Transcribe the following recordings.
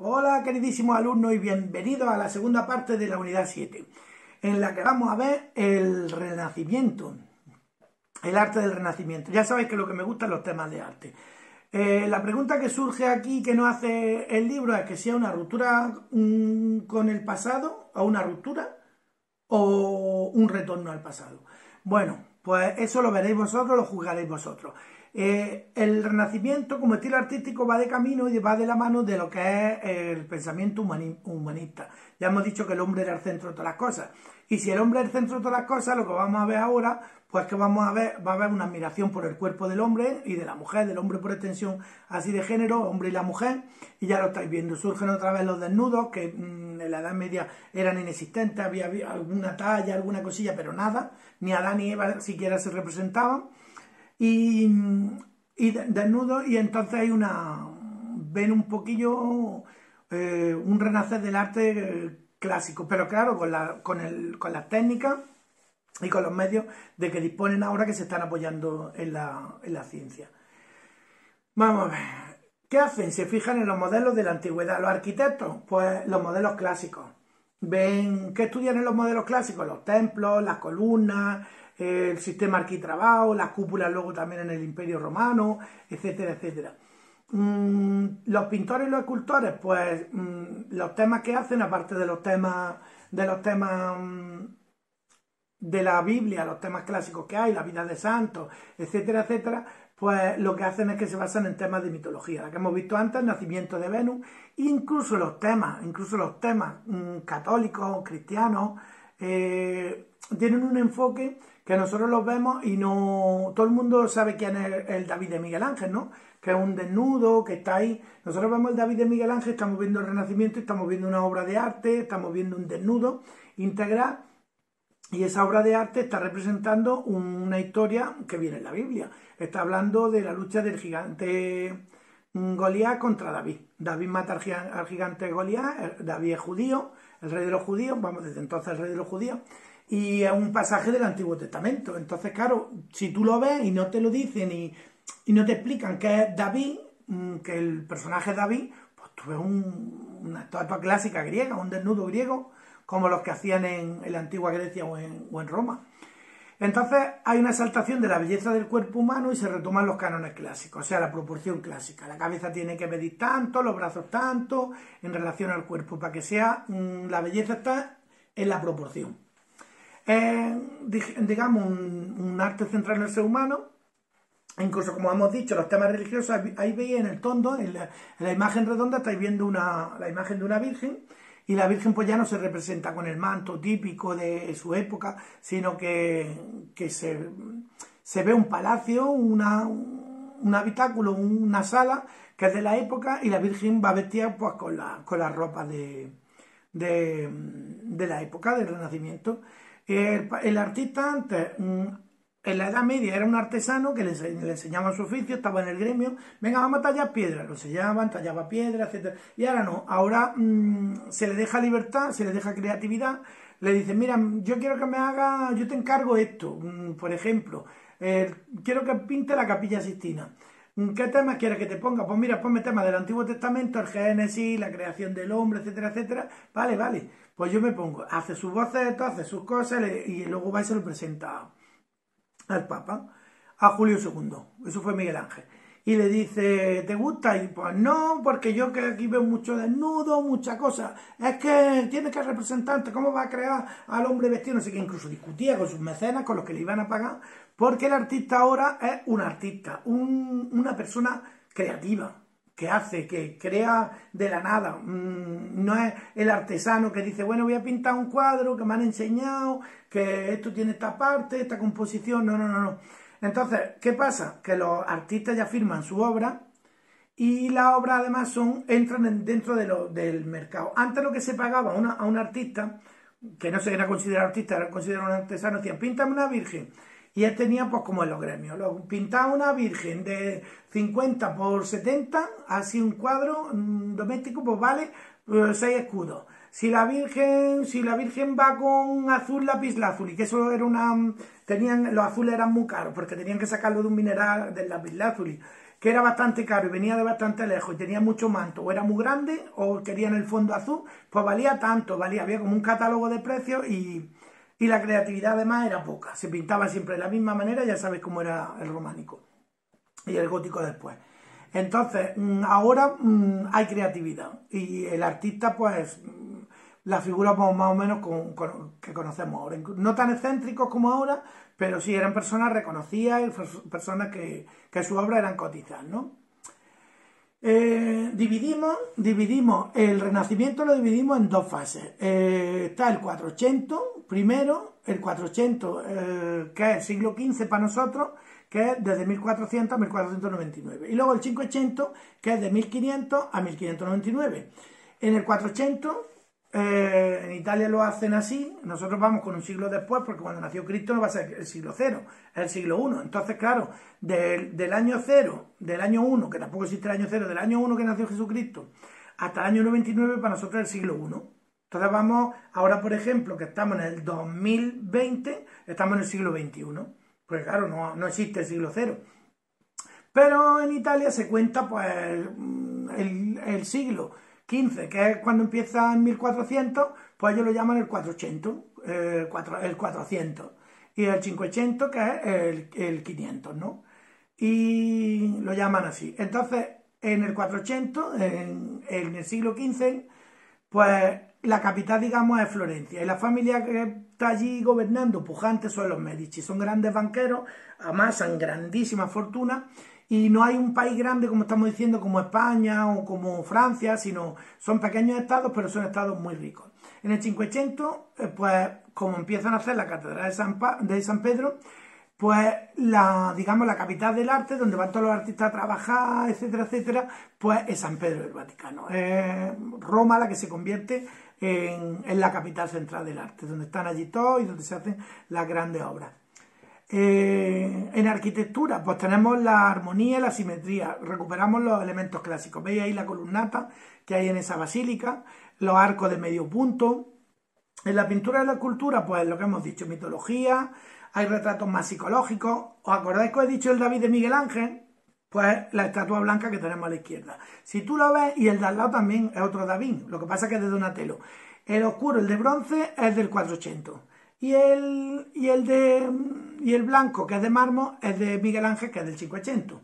Hola queridísimos alumnos y bienvenidos a la segunda parte de la unidad 7, en la que vamos a ver el Renacimiento, el arte del Renacimiento. Ya sabéis que lo que me gustan los temas de arte. La pregunta que surge aquí, que nos hace el libro, es que sea una ruptura con el pasado, o una ruptura, o un retorno al pasado. Bueno, pues eso lo veréis vosotros, lo juzgaréis vosotros. El Renacimiento como estilo artístico va de camino y va de la mano de lo que es el pensamiento humanista. Ya hemos dicho que el hombre era el centro de todas las cosas. Y si el hombre es el centro de todas las cosas, lo que vamos a ver ahora, pues que va a haber una admiración por el cuerpo del hombre y de la mujer, del hombre por extensión así de género, hombre y la mujer, y ya lo estáis viendo. Surgen otra vez los desnudos, que en la Edad Media eran inexistentes, había alguna talla, alguna cosilla, pero nada, ni Adán ni Eva siquiera se representaban. Y desnudos, y entonces ven un poquillo un renacer del arte clásico, pero claro, con las técnicas y con los medios de que disponen ahora, que se están apoyando en la ciencia. Vamos a ver, ¿qué hacen? Se fijan en los modelos de la antigüedad. Los arquitectos, pues los modelos clásicos. Ven, ¿qué estudian en los modelos clásicos? Los templos, las columnas, el sistema arquitrabado, las cúpulas luego también en el Imperio Romano, etcétera, etcétera. Los pintores y los escultores, pues los temas que hacen, aparte de los temas de la Biblia, los temas clásicos que hay, la vida de santos, etcétera, etcétera, pues lo que hacen es que se basan en temas de mitología, la que hemos visto antes, el nacimiento de Venus, incluso los temas católicos, cristianos, tienen un enfoque que nosotros los vemos y no todo el mundo sabe quién es el David de Miguel Ángel, ¿no? Que es un desnudo, que está ahí. Nosotros vemos el David de Miguel Ángel, estamos viendo el Renacimiento, estamos viendo una obra de arte, estamos viendo un desnudo integral, y esa obra de arte está representando una historia que viene en la Biblia. Está hablando de la lucha del gigante Goliat contra David. David mata al gigante Goliat, David es judío, el rey de los judíos, vamos, desde entonces el rey de los judíos, y es un pasaje del Antiguo Testamento. Entonces, claro, si tú lo ves y no te lo dicen y no te explican que es David, que el personaje es David, pues tú ves una estatua clásica griega, un desnudo griego, como los que hacían en la antigua Grecia o en Roma. Entonces hay una exaltación de la belleza del cuerpo humano y se retoman los cánones clásicos, o sea, la proporción clásica. La cabeza tiene que medir tanto, los brazos tanto, en relación al cuerpo, para que sea, la belleza está en la proporción. Digamos, un arte central en el ser humano. Incluso, como hemos dicho, los temas religiosos, ahí veis en el tondo, en la imagen redonda, estáis viendo la imagen de una virgen. Y la Virgen pues ya no se representa con el manto típico de su época, sino que se ve un palacio, un habitáculo, una sala que es de la época, y la Virgen va vestida pues con la ropa de la época del Renacimiento. El artista antes, en la Edad Media, era un artesano que le enseñaban su oficio, estaba en el gremio, venga, vamos a tallar piedra, lo enseñaban, tallaba piedra, etc. Y ahora no, ahora se le deja libertad, se le deja creatividad, le dicen, mira, yo quiero que me haga, yo te encargo esto, por ejemplo, quiero que pinte la Capilla Sixtina. ¿Qué temas quieres que te ponga? Pues mira, ponme temas del Antiguo Testamento, el Génesis, la creación del hombre, etcétera, etcétera. Vale, pues yo me pongo, hace sus bocetos, hace sus cosas, y luego va y se lo presenta al Papa, a Julio II, eso fue Miguel Ángel, y le dice, ¿te gusta? Y pues no, porque yo que aquí veo mucho desnudo, mucha cosa, es que tienes que representarte, ¿cómo va a crear al hombre vestido? No sé qué, incluso discutía con sus mecenas, con los que le iban a pagar, porque el artista ahora es un artista, una persona creativa, que hace, que crea de la nada, no es el artesano que dice, bueno, voy a pintar un cuadro que me han enseñado, que esto tiene esta parte, esta composición, no. Entonces, ¿qué pasa? Que los artistas ya firman su obra y las obras además entran dentro del mercado. Antes lo que se pagaba a un artista, que no se era considerado artista, era considerado un artesano, decían, píntame una virgen. Y él tenía, pues como en los gremios, pintaba una virgen de 50 por 70, así un cuadro doméstico, pues vale 6 escudos. Si la virgen va con azul lapislázuli, que eso era los azules eran muy caros, porque tenían que sacarlo de un mineral del lapislázuli, que era bastante caro y venía de bastante lejos y tenía mucho manto, o era muy grande, o querían el fondo azul, pues valía tanto, había como un catálogo de precios y la creatividad además era poca. Se pintaba siempre de la misma manera, ya sabéis cómo era el románico y el gótico después. Entonces, ahora hay creatividad y el artista, pues, la figura pues, más o menos que conocemos ahora. No tan excéntricos como ahora, pero sí eran personas reconocidas y personas que sus obras eran cotizadas, ¿no? Dividimos el Renacimiento, lo dividimos en dos fases. Está el 480, primero, el 480, que es el siglo XV para nosotros, que es desde 1400 a 1499. Y luego el 580, que es de 1500 a 1599. En el 480, en Italia lo hacen así, nosotros vamos con un siglo después, porque cuando nació Cristo no va a ser el siglo 0, es el siglo 1. Entonces, claro, del año 0, del año 1, que tampoco existe el año 0, del año 1 que nació Jesucristo, hasta el año 99 para nosotros es el siglo 1. Entonces vamos, ahora por ejemplo, que estamos en el 2020, estamos en el siglo 21. Porque claro, no existe el siglo 0. Pero en Italia se cuenta pues el siglo XV, que es cuando empieza en 1400, pues ellos lo llaman el 400, el 400. Y el 500, que es el 500, ¿no? Y lo llaman así. Entonces, en el 400, en el siglo XV, pues la capital, digamos, es Florencia. Y la familia que está allí gobernando, pujantes, son los Medici. Son grandes banqueros, amasan grandísimas fortunas. Y no hay un país grande, como estamos diciendo, como España o como Francia, sino son pequeños estados, pero son estados muy ricos. En el 500, pues como empiezan a hacer la catedral de San Pedro, pues digamos la capital del arte, donde van todos los artistas a trabajar, etcétera, etcétera, pues es San Pedro del Vaticano. Es Roma la que se convierte en la capital central del arte, donde están allí todos y donde se hacen las grandes obras. En arquitectura, pues tenemos la armonía y la simetría, recuperamos los elementos clásicos. Veis ahí la columnata que hay en esa basílica, los arcos de medio punto. En la pintura y la escultura, pues lo que hemos dicho, mitología, hay retratos más psicológicos. ¿Os acordáis que os he dicho el David de Miguel Ángel? Pues la estatua blanca que tenemos a la izquierda. Si tú lo ves, y el de al lado también es otro David, lo que pasa es que es de Donatello. El oscuro, el de bronce, es del 480. Y el blanco, que es de mármol, es de Miguel Ángel, que es del 580.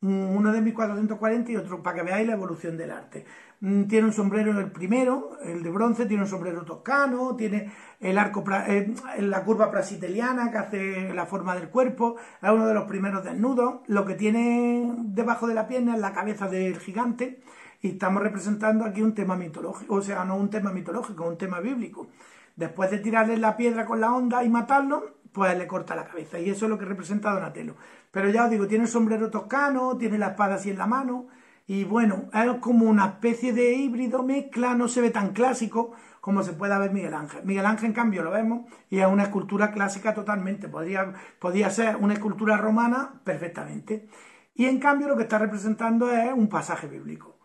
Uno de 1440 y otro para que veáis la evolución del arte. Tiene un sombrero el primero, el de bronce, tiene un sombrero toscano, tiene el arco, la curva prasiteliana que hace la forma del cuerpo, es uno de los primeros desnudos. Lo que tiene debajo de la pierna es la cabeza del gigante y estamos representando aquí un tema mitológico, o sea, no un tema mitológico, un tema bíblico. Después de tirarle la piedra con la honda y matarlo, pues le corta la cabeza. Y eso es lo que representa a Donatello. Pero ya os digo, tiene el sombrero toscano, tiene la espada así en la mano. Y bueno, es como una especie de híbrido, mezcla, no se ve tan clásico como se puede ver Miguel Ángel. Miguel Ángel, en cambio, lo vemos y es una escultura clásica totalmente. Podría ser una escultura romana perfectamente. Y en cambio lo que está representando es un pasaje bíblico.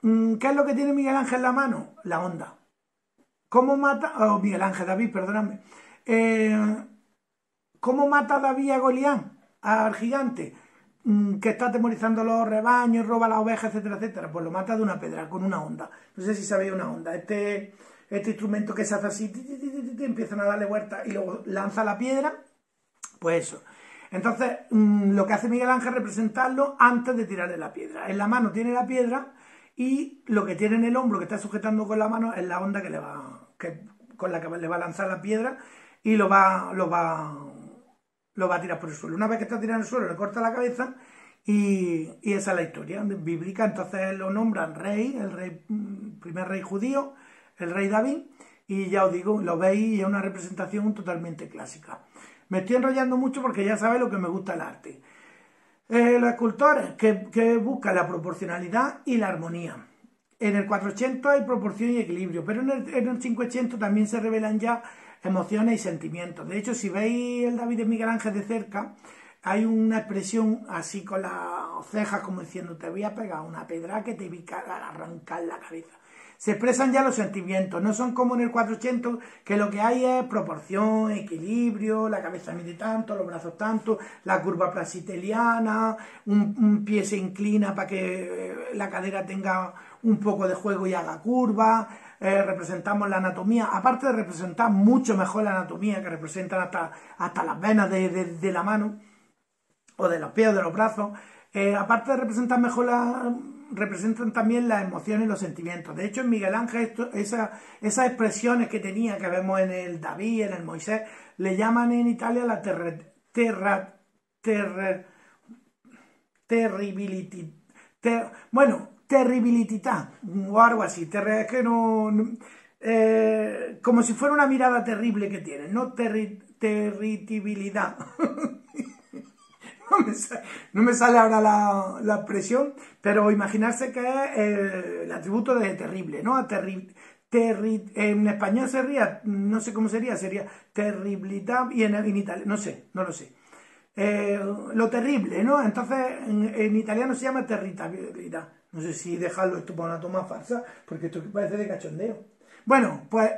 ¿Qué es lo que tiene Miguel Ángel en la mano? La honda. ¿Cómo mata? Oh, Miguel Ángel, David, perdóname. ¿Cómo mata David a Goliat, al gigante, que está atemorizando los rebaños, roba las ovejas, etcétera, etcétera? Pues lo mata de una pedra, con una honda. No sé si sabéis una honda. Este instrumento que se hace así, empiezan a darle vueltas y luego lanza la piedra, pues eso. Entonces, lo que hace Miguel Ángel es representarlo antes de tirarle la piedra. En la mano tiene la piedra y lo que tiene en el hombro, que está sujetando con la mano, es la honda con la que le va a lanzar la piedra y lo va a tirar por el suelo. Una vez que está tirando el suelo, le corta la cabeza y esa es la historia bíblica. Entonces lo nombran rey, primer rey judío, el rey David, y ya os digo, lo veis y es una representación totalmente clásica. Me estoy enrollando mucho porque ya sabéis lo que me gusta el arte. Los escultores que buscan la proporcionalidad y la armonía. En el 400 hay proporción y equilibrio, pero en el 500 también se revelan ya emociones y sentimientos. De hecho, si veis el David de Miguel Ángel de cerca, hay una expresión así con la cejas como diciendo te voy a pegar una pedra que te voy a arrancar la cabeza. Se expresan ya los sentimientos, no son como en el 400 que lo que hay es proporción, equilibrio, la cabeza mide tanto, los brazos tanto, la curva plaxiteliana, un pie se inclina para que la cadera tenga un poco de juego y haga curva, representamos la anatomía, aparte de representar mucho mejor la anatomía que representan hasta las venas de la mano o de los pies o de los brazos, aparte de representar mejor representan también las emociones y los sentimientos. De hecho, en Miguel Ángel, esas expresiones que tenía, que vemos en el David, en el Moisés, le llaman en Italia la terribilità, o algo así. Es que como si fuera una mirada terrible que tiene, no terribilidad. No me sale ahora la expresión, pero imaginarse que es el atributo de terrible, ¿no? En español sería, no sé cómo sería terribilidad y en italiano, no sé, no lo sé. Lo terrible, ¿no? Entonces en italiano se llama terribilidad. No sé si dejarlo esto para una toma falsa, porque esto parece de cachondeo. Bueno, pues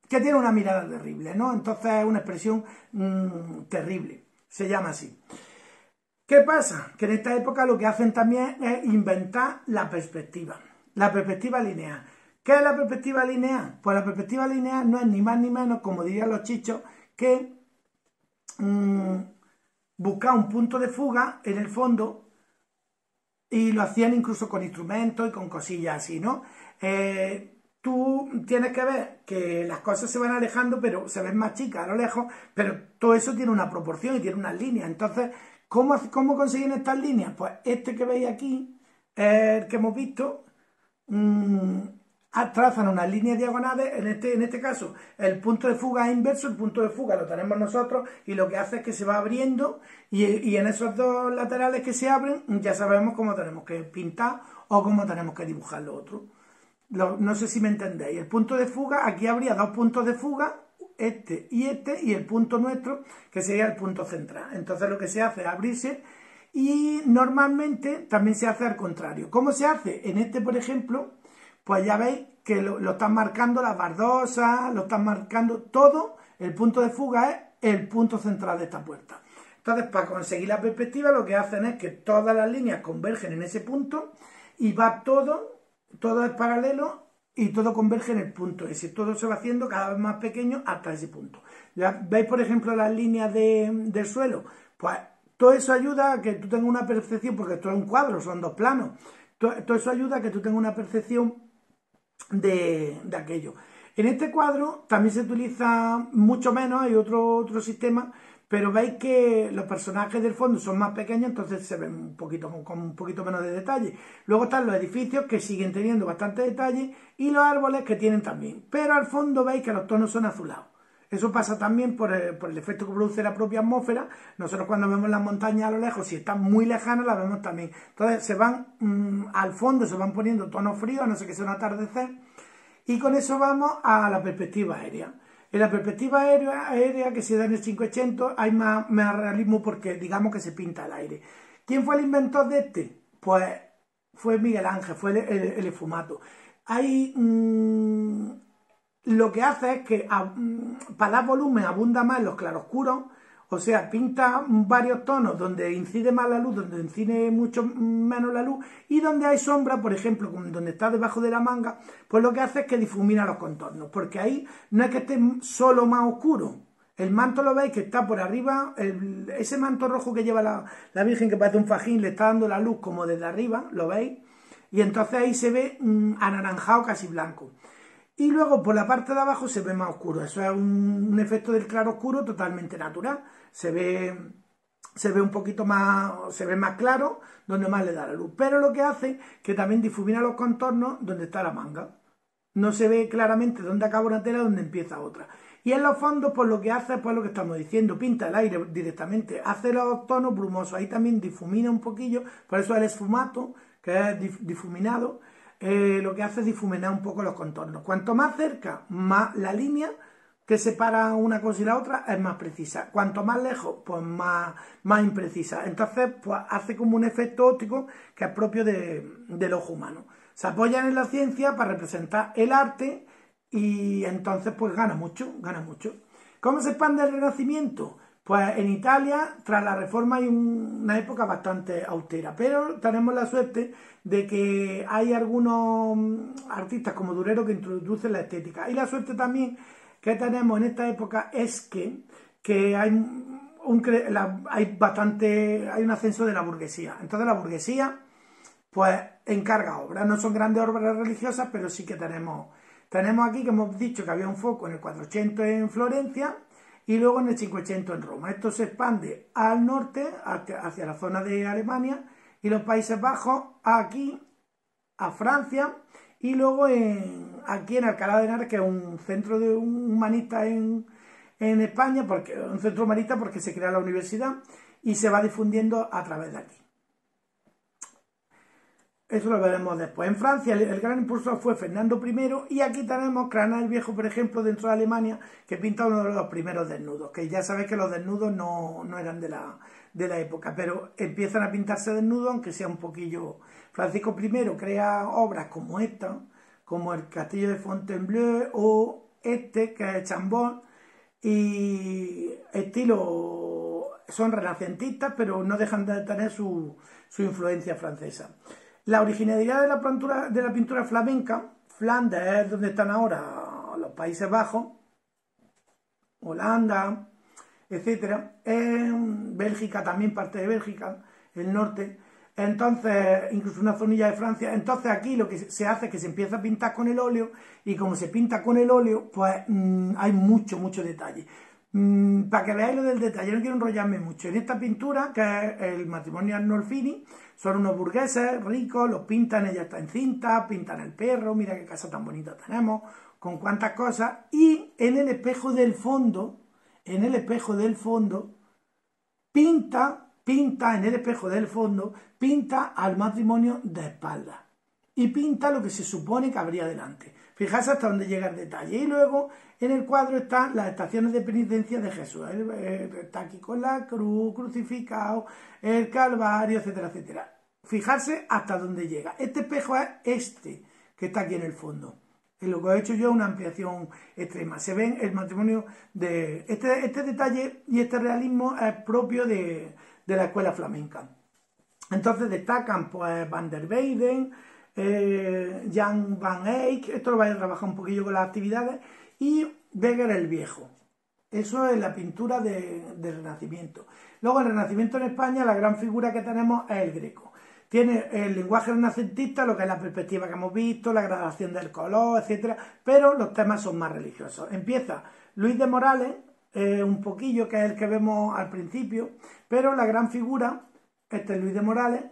que tiene una mirada terrible, ¿no? Entonces es una expresión terrible, se llama así. ¿Qué pasa? Que en esta época lo que hacen también es inventar la perspectiva lineal. ¿Qué es la perspectiva lineal? Pues la perspectiva lineal no es ni más ni menos, como dirían los chichos, que buscar un punto de fuga en el fondo, y lo hacían incluso con instrumentos y con cosillas así, ¿no? Tú tienes que ver que las cosas se van alejando, pero se ven más chicas a lo lejos, pero todo eso tiene una proporción y tiene unas líneas. Entonces, ¿cómo consiguen estas líneas? Pues este que veis aquí, el que hemos visto, trazan unas líneas diagonales. En este caso, el punto de fuga es inverso, el punto de fuga lo tenemos nosotros, y lo que hace es que se va abriendo, y en esos dos laterales que se abren, ya sabemos cómo tenemos que pintar o cómo tenemos que dibujar lo otro. No sé si me entendéis. El punto de fuga, aquí habría dos puntos de fuga, este, y el punto nuestro, que sería el punto central. Entonces lo que se hace es abrirse, y normalmente también se hace al contrario. ¿Cómo se hace? En este, por ejemplo, pues ya veis que lo están marcando las baldosas, lo están marcando todo. El punto de fuga es el punto central de esta puerta. Entonces, para conseguir la perspectiva, lo que hacen es que todas las líneas convergen en ese punto, y va todo es paralelo, y todo converge en el punto ese. Todo se va haciendo cada vez más pequeño hasta ese punto. ¿Ya veis, por ejemplo, las líneas del suelo? Pues todo eso ayuda a que tú tengas una percepción, porque esto es un cuadro, son dos planos. Todo eso ayuda a que tú tengas una percepción de aquello. En este cuadro también se utiliza mucho menos, hay otro sistema, pero veis que los personajes del fondo son más pequeños, entonces se ven con un poquito menos de detalle. Luego están los edificios, que siguen teniendo bastante detalle, y los árboles, que tienen también. Pero al fondo veis que los tonos son azulados. Eso pasa también por el efecto que produce la propia atmósfera. Nosotros cuando vemos las montañas a lo lejos, si están muy lejanas, las vemos también. Entonces se van al fondo, se van poniendo tonos fríos, a no ser que sea un atardecer, y con eso vamos a la perspectiva aérea. En la perspectiva aérea que se da en el 500 hay más realismo, porque digamos que se pinta el aire. ¿Quién fue el inventor de este? Pues fue Miguel Ángel, fue el esfumato. Hay... lo que hace es que para dar volumen abunda más los claroscuros, o sea, pinta varios tonos donde incide más la luz, donde incide mucho menos la luz, y donde hay sombra, por ejemplo, donde está debajo de la manga, pues lo que hace es que difumina los contornos, porque ahí no es que esté solo más oscuro. El manto, lo veis que está por arriba, ese manto rojo que lleva la Virgen, que parece un fajín, le está dando la luz como desde arriba, ¿lo veis? Y entonces ahí se ve anaranjado, casi blanco. Y luego por la parte de abajo se ve más oscuro. Eso es un efecto del claro oscuro totalmente natural. Se ve un poquito más, se ve más claro donde más le da la luz. Pero lo que hace que también difumina los contornos donde está la manga. No se ve claramente dónde acaba una tela y dónde empieza otra. Y en los fondos, pues lo que hace, pues lo que estamos diciendo, pinta el aire directamente, hace los tonos brumosos, ahí también difumina un poquillo, por eso el esfumato, que es difuminado, lo que hace es difuminar un poco los contornos. Cuanto más cerca, más la línea, que separa una cosa y la otra es más precisa. Cuanto más lejos, pues más imprecisa. Entonces, pues hace como un efecto óptico que es propio del ojo humano. Se apoyan en la ciencia para representar el arte y entonces pues gana mucho, gana mucho. ¿Cómo se expande el Renacimiento? Pues en Italia, tras la Reforma, hay una época bastante austera, pero tenemos la suerte de que hay algunos artistas como Durero que introducen la estética. Y la suerte también que tenemos en esta época es que hay hay un ascenso de la burguesía. Entonces la burguesía pues encarga obras. No son grandes obras religiosas, pero sí que tenemos aquí que hemos dicho que había un foco en el 400 en Florencia y luego en el 500 en Roma. Esto se expande al norte, hacia la zona de Alemania y los Países Bajos, aquí, a Francia, y luego aquí en Alcalá de Henares, que es un centro de un humanista en España, un centro humanista porque se crea la universidad y se va difundiendo a través de aquí. Eso lo veremos después. En Francia el gran impulsor fue Fernando I y aquí tenemos Cranach el Viejo, por ejemplo, dentro de Alemania, que pinta uno de los primeros desnudos, que ya sabéis que los desnudos no eran de la época, pero empiezan a pintarse desnudos, aunque sea un poquillo. Francisco I crea obras como esta, como el Castillo de Fontainebleau o este, que es Chambord, y son renacentistas, pero no dejan de tener su influencia francesa. La originalidad de la pintura flamenca, Flandes es donde están ahora los Países Bajos, Holanda, etcétera, en Bélgica también, parte de Bélgica, el norte, entonces incluso una zonilla de Francia. Entonces aquí lo que se hace es que se empieza a pintar con el óleo y como se pinta con el óleo, pues hay mucho detalle. Para que veáis lo del detalle, no quiero enrollarme mucho. En esta pintura, que es el matrimonio Arnolfini, son unos burgueses ricos, los pintan, ella está encinta, pintan el perro, mira qué casa tan bonita tenemos, con cuántas cosas, y en el espejo del fondo, pinta al matrimonio de espaldas y pinta lo que se supone que habría delante. Fijarse hasta dónde llega el detalle. Y luego en el cuadro están las estaciones de penitencia de Jesús. Está aquí con la cruz, crucificado, el Calvario, etcétera, etcétera. Fijarse hasta dónde llega. Este espejo es este que está aquí en el fondo. En lo que he hecho yo es una ampliación extrema. Se ven el matrimonio de... Este detalle y este realismo es propio de la escuela flamenca. Entonces destacan pues Van der Weyden, Jan van Eyck, esto lo vais a trabajar un poquillo con las actividades, y Becker el Viejo. Eso es la pintura del Renacimiento. Luego el Renacimiento en España, la gran figura que tenemos es el Greco. Tiene el lenguaje renacentista, lo que es la perspectiva que hemos visto, la gradación del color, etc. Pero los temas son más religiosos. Empieza Luis de Morales, un poquillo, que es el que vemos al principio, pero la gran figura, este es Luis de Morales,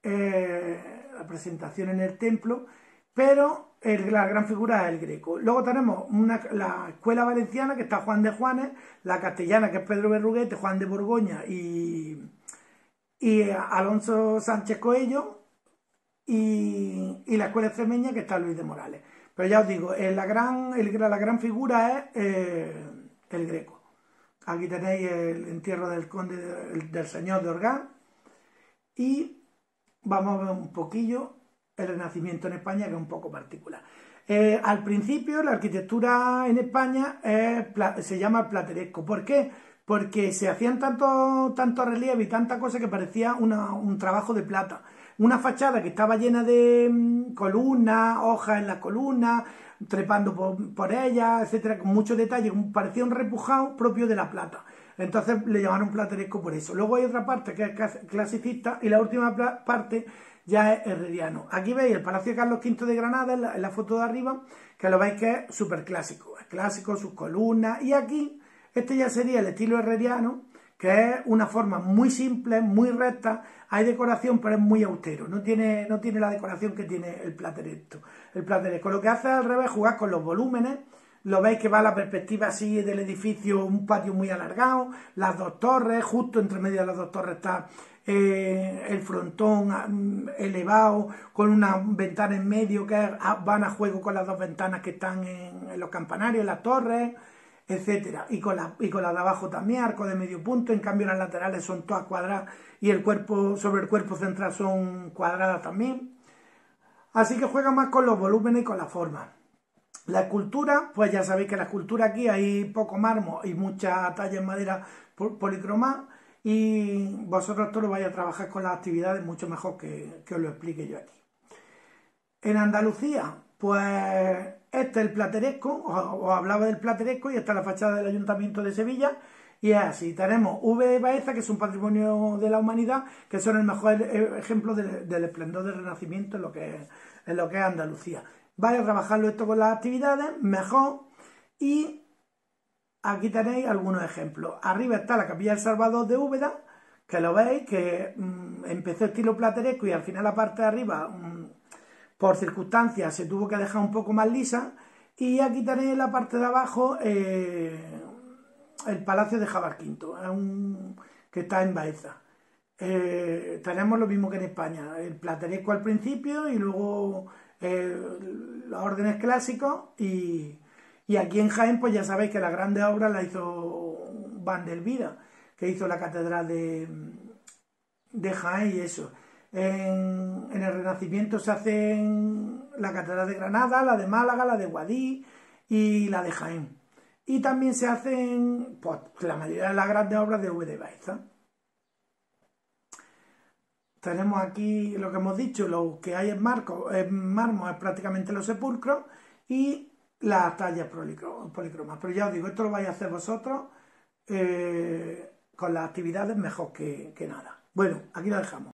la presentación en el templo, pero la gran figura es el Greco. Luego tenemos la escuela valenciana, que está Juan de Juanes, la castellana, que es Pedro Berruguete, Juan de Borgoña y Alonso Sánchez Coello, y la escuela extremeña, que está Luis de Morales. Pero ya os digo, la gran figura es el Greco. Aquí tenéis el entierro del conde del señor de Orgán, y vamos a ver un poquillo el Renacimiento en España, que es un poco particular. Al principio la arquitectura en España se llama plateresco. ¿Por qué? Porque se hacían tanto relieve y tanta cosa que parecía un trabajo de plata. Una fachada que estaba llena de columnas, hojas en las columnas, trepando por ellas, etcétera, con muchos detalles, parecía un repujado propio de la plata. Entonces le llamaron plateresco por eso. Luego hay otra parte que es clasicista y la última parte ya es herreriano. Aquí veis el Palacio de Carlos V de Granada en la foto de arriba, que lo veis que es súper clásico. Es clásico, sus columnas. Y aquí, este ya sería el estilo herreriano, que es una forma muy simple, muy recta. Hay decoración, pero es muy austero. No tiene la decoración que tiene el plateresco. Lo que hace al revés, jugar con los volúmenes. Lo veis que va a la perspectiva así del edificio, un patio muy alargado, las dos torres, justo entre medio de las dos torres está el frontón elevado, con una ventana en medio que van a juego con las dos ventanas que están en los campanarios, en las torres, etcétera. Y con las de abajo también, arco de medio punto, en cambio las laterales son todas cuadradas y el cuerpo, sobre el cuerpo central son cuadradas también. Así que juega más con los volúmenes y con la forma. La escultura, pues ya sabéis que la escultura aquí hay poco mármol y mucha talla en madera policromada, y vosotros todos vais a trabajar con las actividades mucho mejor que os lo explique yo aquí. En Andalucía, pues este es el plateresco, os hablaba del plateresco, y esta es la fachada del Ayuntamiento de Sevilla, y es así. Tenemos V de Baeza, que es un patrimonio de la humanidad, que son el mejor ejemplo del esplendor del Renacimiento en lo que es Andalucía. Vais a trabajarlo esto con las actividades mejor, y aquí tenéis algunos ejemplos. Arriba está la Capilla del Salvador de Úbeda, que lo veis, que empezó estilo plateresco y al final la parte de arriba, por circunstancias, se tuvo que dejar un poco más lisa. Y aquí tenéis en la parte de abajo el Palacio de Jabarquinto, que está en Baeza. Tenemos lo mismo que en España, el plateresco al principio y luego los órdenes clásicos, y aquí en Jaén pues ya sabéis que las grandes obras las hizo Van der Vida, que hizo la catedral de Jaén y eso. En el Renacimiento se hacen la catedral de Granada, la de Málaga, la de Guadix y la de Jaén. Y también se hacen pues, la mayoría de las grandes obras de V de Baeza. Tenemos aquí lo que hemos dicho, lo que hay en mármol es prácticamente los sepulcros y las tallas polícromas. Pero ya os digo, esto lo vais a hacer vosotros con las actividades mejor que nada. Bueno, aquí lo dejamos.